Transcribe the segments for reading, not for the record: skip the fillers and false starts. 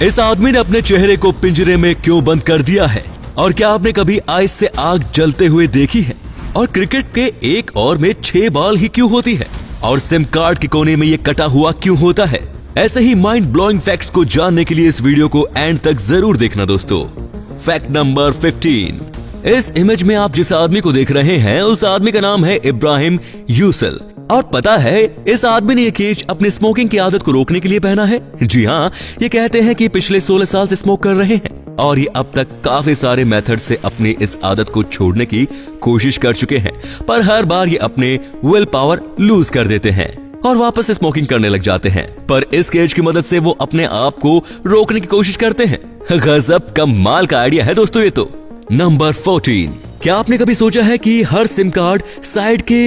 इस आदमी ने अपने चेहरे को पिंजरे में क्यों बंद कर दिया है? और क्या आपने कभी आइस से आग जलते हुए देखी है? और क्रिकेट के एक ओवर में 6 बॉल ही क्यों होती है? और सिम कार्ड के कोने में ये कटा हुआ क्यों होता है? ऐसे ही माइंड ब्लोइंग फैक्ट्स को जानने के लिए इस वीडियो को एंड तक जरूर देखना दोस्तों। Fact number 15। इस इमेज में आप जिस आदमी को देख रहे हैं उस आदमी का नाम है इब्राहिम यूसल। और पता है इस आदमी ने ये केज अपनी स्मोकिंग की आदत को रोकने के लिए पहना है। जी हाँ, ये कहते हैं कि पिछले 16 साल से स्मोक कर रहे हैं और ये अब तक काफी सारे मेथड से अपनी इस आदत को छोड़ने की कोशिश कर चुके हैं, पर हर बार ये अपने विल पावर लूज कर देते हैं और वापस स्मोकिंग करने लग जाते हैं। पर इस केज की मदद से वो अपने आप को रोकने की कोशिश करते हैं। गजब कमाल का आइडिया है दोस्तों ये तो। नंबर 14। क्या आपने कभी सोचा है कि हर सिम कार्ड साइड के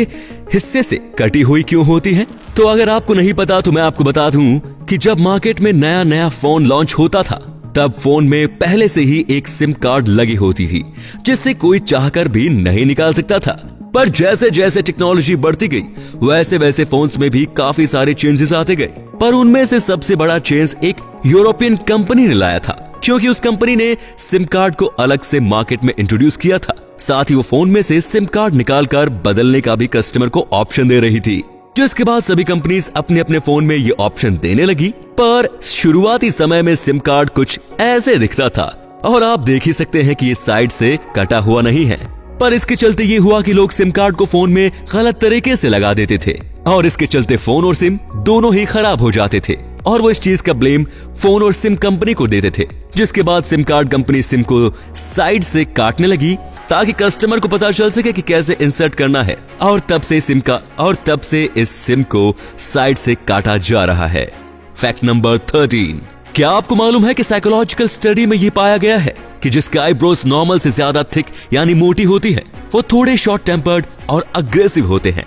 हिस्से से कटी हुई क्यों होती है? तो अगर आपको नहीं पता तो मैं आपको बता दूं कि जब मार्केट में नया नया फोन लॉन्च होता था तब फोन में पहले से ही एक सिम कार्ड लगी होती थी जिससे कोई चाहकर भी नहीं निकाल सकता था। पर जैसे जैसे टेक्नोलॉजी बढ़ती गई वैसे वैसे फोन्स में भी काफी सारे चेंजेस आते गए। पर उनमें से सबसे बड़ा चेंज एक यूरोपियन कंपनी ने लाया था, क्योंकि उस कंपनी ने सिम कार्ड को अलग से मार्केट में इंट्रोड्यूस किया था। साथ ही वो फोन में से सिम कार्ड निकालकर बदलने का भी कस्टमर को ऑप्शन दे रही थी, जिसके बाद सभी कंपनीज अपने अपने फोन में ये ऑप्शन देने लगी। पर शुरुआती समय में सिम कार्ड कुछ ऐसे दिखता था और आप देख ही सकते हैं कि ये साइड से कटा हुआ नहीं है। पर इसके चलते ये हुआ कि लोग सिम कार्ड को फोन में गलत तरीके से लगा देते थे और इसके चलते फोन और सिम दोनों ही खराब हो जाते थे और वो इस चीज का ब्लेम फोन और सिम कंपनी को देते थे। जिसके बाद सिम कार्ड कंपनी सिम को साइड से काटने लगी ताकि कस्टमर को पता चल सके कि कैसे इंसर्ट करना है, और तब से इस सिम को साइड से काटा जा रहा है। Fact number 13। क्या आपको मालूम है कि साइकोलॉजिकल स्टडी में ये पाया गया है कि जिसके आईब्रोज नॉर्मल से ज्यादा थिक यानी मोटी होती है वो थोड़े शॉर्ट टेम्पर्ड और अग्रेसिव होते हैं।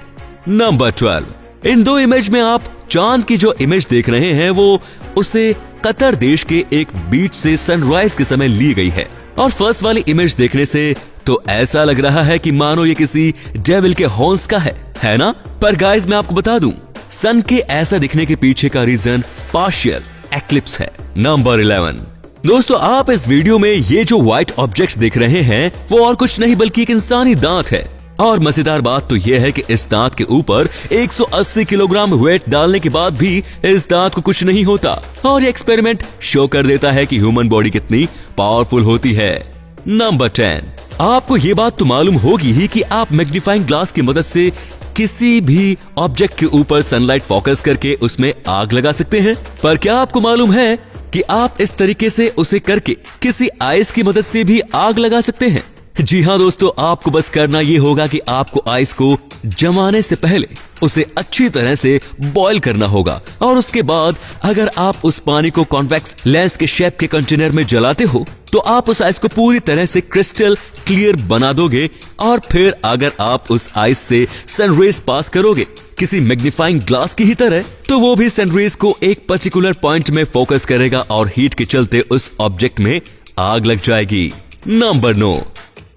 नंबर 12। इन दो इमेज में आप चांद की जो इमेज देख रहे हैं वो उसे कतर देश के एक बीच से सनराइज के समय ली गई है, और फर्स्ट वाली इमेज देखने से तो ऐसा लग रहा है कि मानो ये किसी डेविल के हॉर्न्स का है ना? पर गाइस मैं आपको बता दूं सन के ऐसा दिखने के पीछे का रीजन पार्शियल एक्लिप्स है। नंबर 11। दोस्तों आप इस वीडियो में ये जो व्हाइट ऑब्जेक्ट्स देख रहे हैं वो और कुछ नहीं बल्कि एक इंसानी दांत है, और मजेदार बात तो यह है कि इस दांत के ऊपर 180 किलोग्राम वेट डालने के बाद भी इस दांत को कुछ नहीं होता, और ये एक्सपेरिमेंट शो कर देता है कि ह्यूमन बॉडी कितनी पावरफुल होती है। नंबर 10। आपको ये बात तो मालूम होगी ही कि आप मैग्नीफाइंग ग्लास की मदद से किसी भी ऑब्जेक्ट के ऊपर सनलाइट फोकस करके उसमें आग लगा सकते हैं। पर क्या आपको मालूम है कि आप इस तरीके से उसे करके किसी आइस की मदद से भी आग लगा सकते हैं? जी हाँ दोस्तों, आपको बस करना ये होगा कि आपको आइस को जमाने से पहले उसे अच्छी तरह से बॉईल करना होगा, और उसके बाद अगर आप उस पानी को कॉन्वेक्स लेंस के शेप के कंटेनर में जलाते हो तो आप उस आइस को पूरी तरह से क्रिस्टल क्लियर बना दोगे। और फिर अगर आप उस आइस से सनरेज पास करोगे किसी मैग्नीफाइंग ग्लास की ही तरह, तो वो भी सनरेज को एक पर्टिकुलर पॉइंट में फोकस करेगा और हीट के चलते उस ऑब्जेक्ट में आग लग जाएगी। नंबर 9।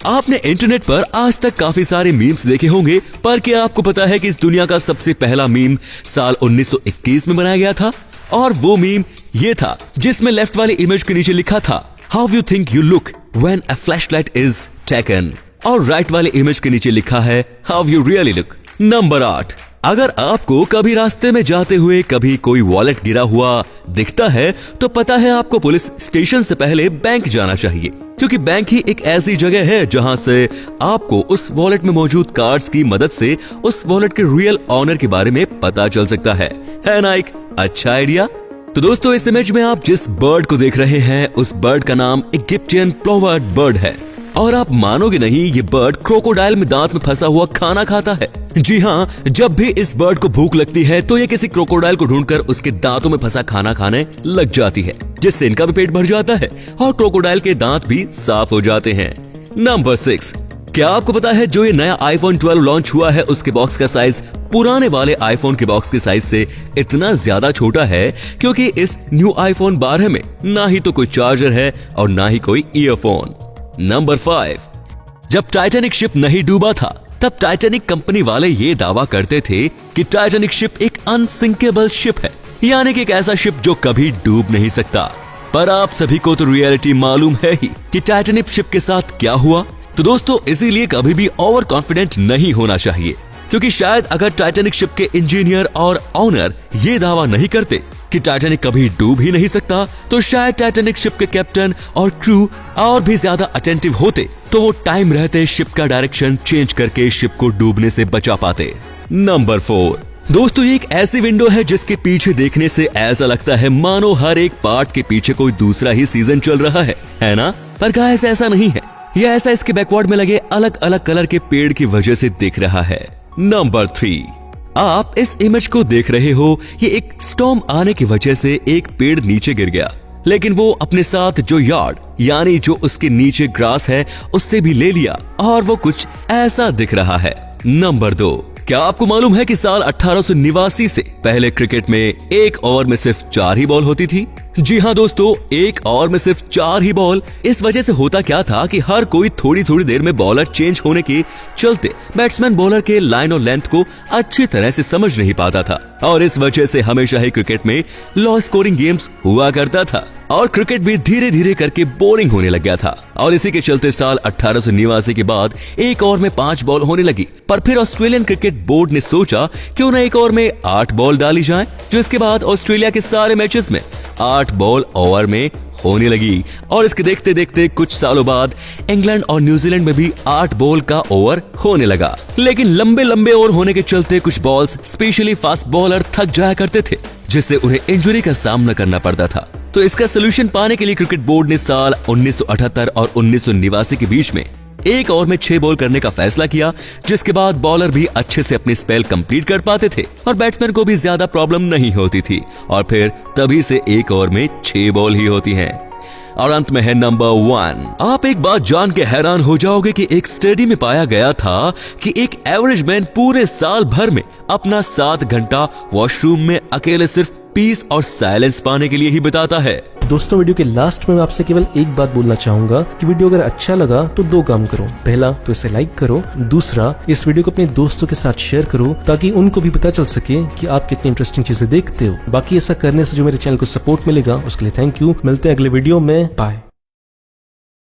आपने इंटरनेट पर आज तक काफी सारे मीम्स देखे होंगे, पर क्या आपको पता है कि इस दुनिया का सबसे पहला मीम साल 1921 में बनाया गया था? और वो मीम ये था जिसमें लेफ्ट वाली इमेज के नीचे लिखा था how you think you look when a flashlight is taken, और राइट वाले इमेज के नीचे लिखा है how you really look. Number 8। अगर आपको कभी रास्ते में जाते हुए कभी कोई वॉलेट गिरा हुआ दिखता है तो पता है आपको पुलिस स्टेशन से पहले बैंक जाना चाहिए, क्योंकि बैंक ही एक ऐसी जगह है जहां से आपको उस वॉलेट में मौजूद कार्ड्स की मदद से उस वॉलेट के रियल ऑनर के बारे में पता चल सकता है ना? एक अच्छा आइडिया। तो दोस्तों इस इमेज में आप जिस बर्ड को देख रहे हैं उस बर्ड का नाम इजिप्शियन प्लोवर्ड बर्ड है, और आप मानोगे नहीं ये बर्ड क्रोकोडाइल में दांत में फंसा हुआ खाना खाता है। जी हाँ, जब भी इस बर्ड को भूख लगती है तो ये किसी क्रोकोडाइल को ढूंढकर उसके दांतों में फंसा खाना खाने लग जाती है, जिससे इनका भी पेट भर जाता है और क्रोकोडाइल के दांत भी साफ हो जाते हैं। नंबर 6। क्या आपको पता है जो ये नया iPhone 12 लॉन्च हुआ है उसके बॉक्स का साइज पुराने वाले आईफोन के बॉक्स के साइज से इतना ज्यादा छोटा है क्योंकि इस न्यू iPhone 12 में ना ही तो कोई चार्जर है और ना ही कोई ईयरफोन। नंबर 5। जब टाइटैनिक शिप नहीं डूबा था तब टाइटैनिक कंपनी वाले ये दावा करते थे कि टाइटैनिक शिप एक अनसिंकेबल शिप है, यानी कि एक ऐसा शिप जो कभी डूब नहीं सकता। पर आप सभी को तो रियलिटी मालूम है ही कि टाइटैनिक शिप के साथ क्या हुआ। तो दोस्तों इसीलिए कभी भी ओवर कॉन्फिडेंट नहीं होना चाहिए, क्योंकि शायद अगर टाइटैनिक शिप के इंजीनियर और ऑनर ये दावा नहीं करते कि टाइटैनिक कभी डूब ही नहीं सकता, तो शायद टाइटैनिक शिप के कैप्टन और क्रू और भी ज्यादा अटेंटिव होते तो वो टाइम रहते शिप का डायरेक्शन चेंज करके शिप को डूबने से बचा पाते। नंबर 4 दोस्तों, ये एक ऐसी विंडो है जिसके पीछे देखने से ऐसा लगता है मानो हर एक पार्ट के पीछे कोई दूसरा ही सीजन चल रहा है ना? पर गाइस ऐसा नहीं है, यह ऐसा इसके बैकवर्ड में लगे अलग अलग कलर के पेड़ की वजह से दिख रहा है। नंबर 3, आप इस इमेज को देख रहे हो, ये एक स्टॉर्म आने की वजह से एक पेड़ नीचे गिर गया, लेकिन वो अपने साथ जो यार्ड यानी जो उसके नीचे ग्रास है उससे भी ले लिया और वो कुछ ऐसा दिख रहा है। नंबर 2, क्या आपको मालूम है कि साल 1889 से पहले क्रिकेट में एक ओवर में सिर्फ 4 ही बॉल होती थी? जी हाँ दोस्तों, एक ओवर में सिर्फ 4 ही बॉल। इस वजह से होता क्या था कि हर कोई थोड़ी थोड़ी देर में बॉलर चेंज होने के चलते बैट्समैन बॉलर के लाइन और लेंथ को अच्छी तरह से समझ नहीं पाता था, और इस वजह से हमेशा ही क्रिकेट में लो स्कोरिंग गेम्स हुआ करता था और क्रिकेट भी धीरे धीरे करके बोरिंग होने लग गया था। और इसी के चलते साल 1889 के बाद एक ओवर में 5 बॉल होने लगी, पर फिर ऑस्ट्रेलियन क्रिकेट बोर्ड ने सोचा क्यों ना एक ओवर में 8 बॉल डाली जाए, जो इसके बाद ऑस्ट्रेलिया के सारे मैचेस में 8 बॉल ओवर में होने लगी। और इसके देखते देखते कुछ सालों बाद इंग्लैंड और न्यूजीलैंड में भी 8 बॉल का ओवर होने लगा। लेकिन लंबे लंबे ओवर होने के चलते कुछ बॉल्स स्पेशली फास्ट बॉलर थक जाया करते थे, जिससे उन्हें इंजरी का सामना करना पड़ता था। तो इसका सोल्यूशन पाने के लिए क्रिकेट बोर्ड ने साल 1978 और 1989 के बीच में एक ओवर में 6 बॉल करने का फैसला किया, जिसके बाद बॉलर भी अच्छे से अपनी स्पेल कंप्लीट कर पाते थे और बैट्समैन को भी ज्यादा प्रॉब्लम नहीं होती थी। और फिर तभी से एक ओवर में 6 बॉल ही होती हैं। और अंत में है नंबर 1। आप एक बात जान के हैरान हो जाओगे कि एक स्टडी में पाया गया था कि एक एवरेज मैन पूरे साल भर में अपना 7 घंटा वॉशरूम में अकेले सिर्फ पीस और साइलेंस पाने के लिए ही बिताता है। दोस्तों वीडियो के लास्ट में मैं आपसे केवल एक बात बोलना चाहूंगा कि वीडियो अगर अच्छा लगा तो 2 काम करो। पहला तो इसे लाइक करो, दूसरा इस वीडियो को अपने दोस्तों के साथ शेयर करो ताकि उनको भी पता चल सके कि आप कितनी इंटरेस्टिंग चीजें देखते हो। बाकी ऐसा करने से जो मेरे चैनल को सपोर्ट मिलेगा उसके लिए थैंक यू। मिलते हैं अगले वीडियो में, बाय।